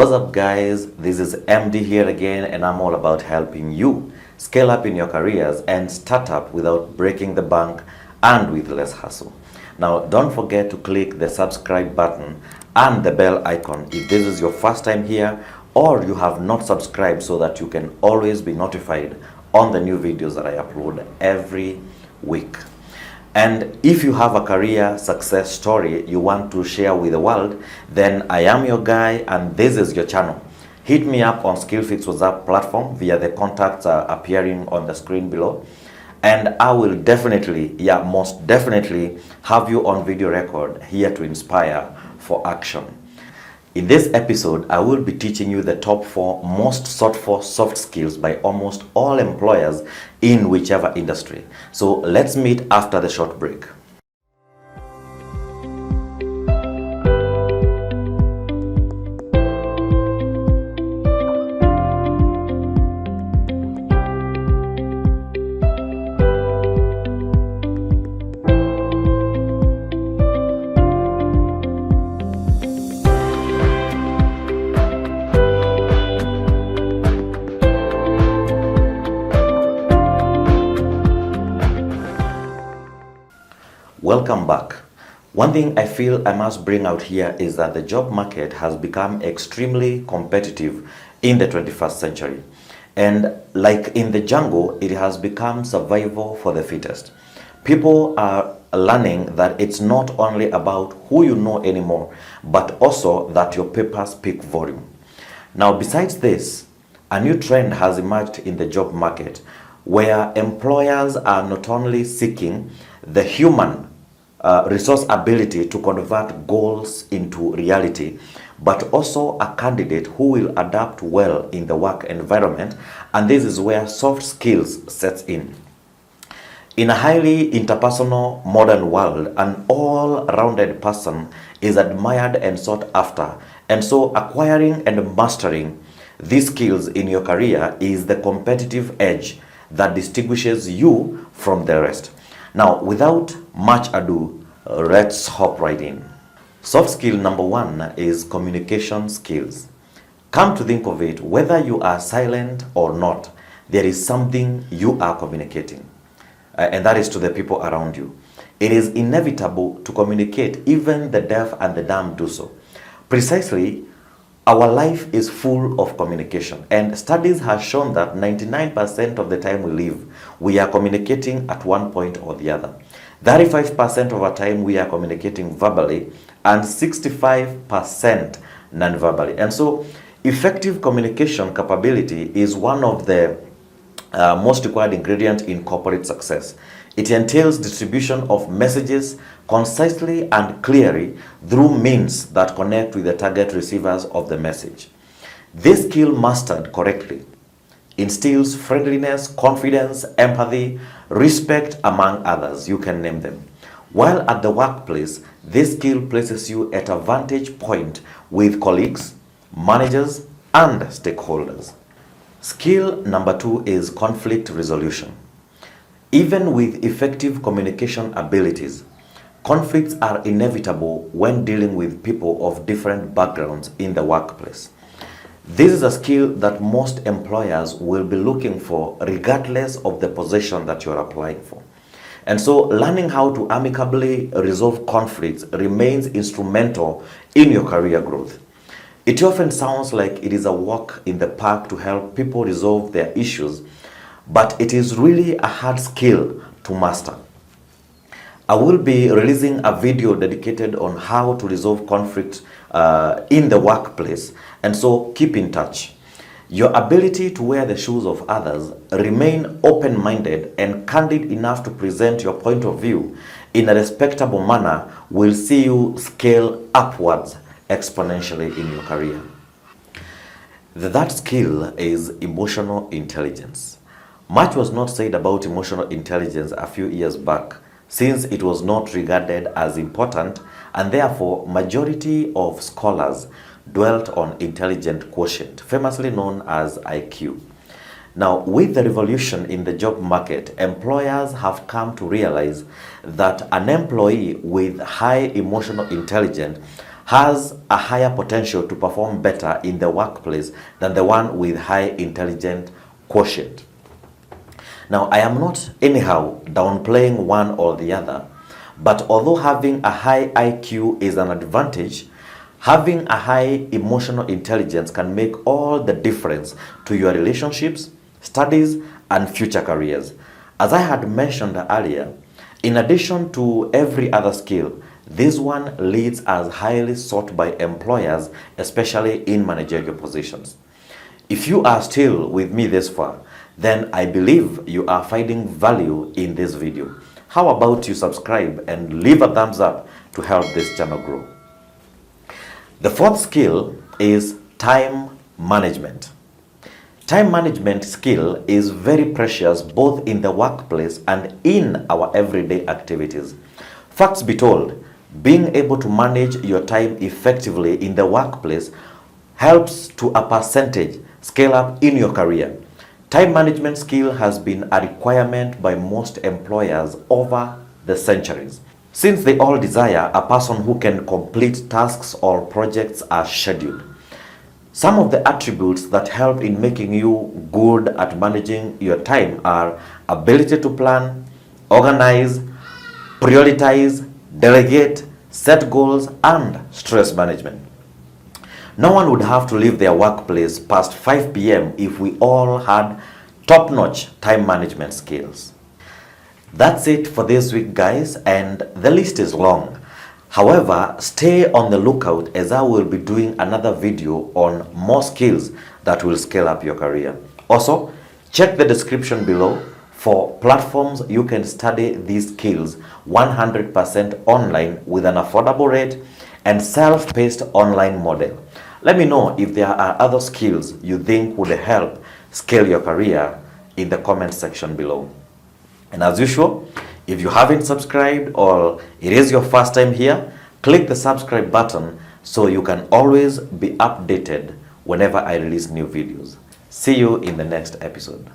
What's up, guys? This is MD here again, and I'm all about helping you scale up in your careers and start up without breaking the bank and with less hassle. Now, don't forget to click the subscribe button and the bell icon if this is your first time here or you have not subscribed, so that you can always be notified on the new videos that I upload every week. And if you have a career success story you want to share with the world, then I am your guy and this is your channel. Hit me up on SkillFix WhatsApp platform via the contacts appearing on the screen below. And I will definitely, most definitely have you on video record here to inspire for action. In this episode, I will be teaching you the top 4 most sought for soft skills by almost all employers in whichever industry. So let's meet after the short break. Welcome back. One thing I feel I must bring out here is that the job market has become extremely competitive in the 21st century. And like in the jungle, it has become survival for the fittest. People are learning that it's not only about who you know anymore, but also that your papers speak volume. Now, besides this, a new trend has emerged in the job market where employers are not only seeking the human resource ability to convert goals into reality, but also a candidate who will adapt well in the work environment, and this is where soft skills sets in. In a highly interpersonal modern world, an all-rounded person is admired and sought after, and so acquiring and mastering these skills in your career is the competitive edge that distinguishes you from the rest. Now, without much ado, let's hop right in. Soft skill number 1 is communication skills. Come to think of it, whether you are silent or not, there is something you are communicating, and that is to the people around you. It is inevitable to communicate. Even the deaf and the dumb do so. Precisely, our life is full of communication, and studies have shown that 99% of the time we live, we are communicating at one point or the other. 35% of our time we are communicating verbally, and 65% non-verbally. And so effective communication capability is one of the most required ingredients in corporate success. It entails distribution of messages concisely and clearly through means that connect with the target receivers of the message. This skill mastered correctly instills friendliness, confidence, empathy, respect, among others. You can name them. While at the workplace, this skill places you at a vantage point with colleagues, managers, and stakeholders. Skill number 2 is conflict resolution. Even with effective communication abilities, conflicts are inevitable when dealing with people of different backgrounds in the workplace. This is a skill that most employers will be looking for regardless of the position that you're applying for. And so learning how to amicably resolve conflicts remains instrumental in your career growth. It often sounds like it is a walk in the park to help people resolve their issues, but it is really a hard skill to master. I will be releasing a video dedicated on how to resolve conflict in the workplace, and so keep in touch. Your ability to wear the shoes of others, remain open-minded and candid enough to present your point of view in a respectable manner will see you scale upwards exponentially in your career. That skill is emotional intelligence. Much was not said about emotional intelligence a few years back, since it was not regarded as important, and therefore majority of scholars dwelt on intelligent quotient, famously known as IQ. Now, with the revolution in the job market, employers have come to realize that an employee with high emotional intelligence has a higher potential to perform better in the workplace than the one with high intelligence quotient. Now, I am not anyhow downplaying one or the other, but although having a high IQ is an advantage, having a high emotional intelligence can make all the difference to your relationships, studies, and future careers. As I had mentioned earlier, in addition to every other skill, this one leads as highly sought by employers, especially in managerial positions. If you are still with me this far, then I believe you are finding value in this video. How about you subscribe and leave a thumbs up to help this channel grow? The fourth skill is time management. Time management skill is very precious both in the workplace and in our everyday activities. Facts be told, being able to manage your time effectively in the workplace helps to a percentage scale up in your career. Time management skill has been a requirement by most employers over the centuries, since they all desire a person who can complete tasks or projects as scheduled. Some of the attributes that help in making you good at managing your time are ability to plan, organize, prioritize, delegate, set goals, and stress management. No one would have to leave their workplace past 5 p.m. if we all had top-notch time management skills. That's it for this week, guys, and the list is long. However, stay on the lookout as I will be doing another video on more skills that will scale up your career. Also, check the description below for platforms you can study these skills 100% online with an affordable rate and self-paced online model. Let me know if there are other skills you think would help scale your career in the comment section below. And as usual, if you haven't subscribed or it is your first time here, click the subscribe button so you can always be updated whenever I release new videos. See you in the next episode.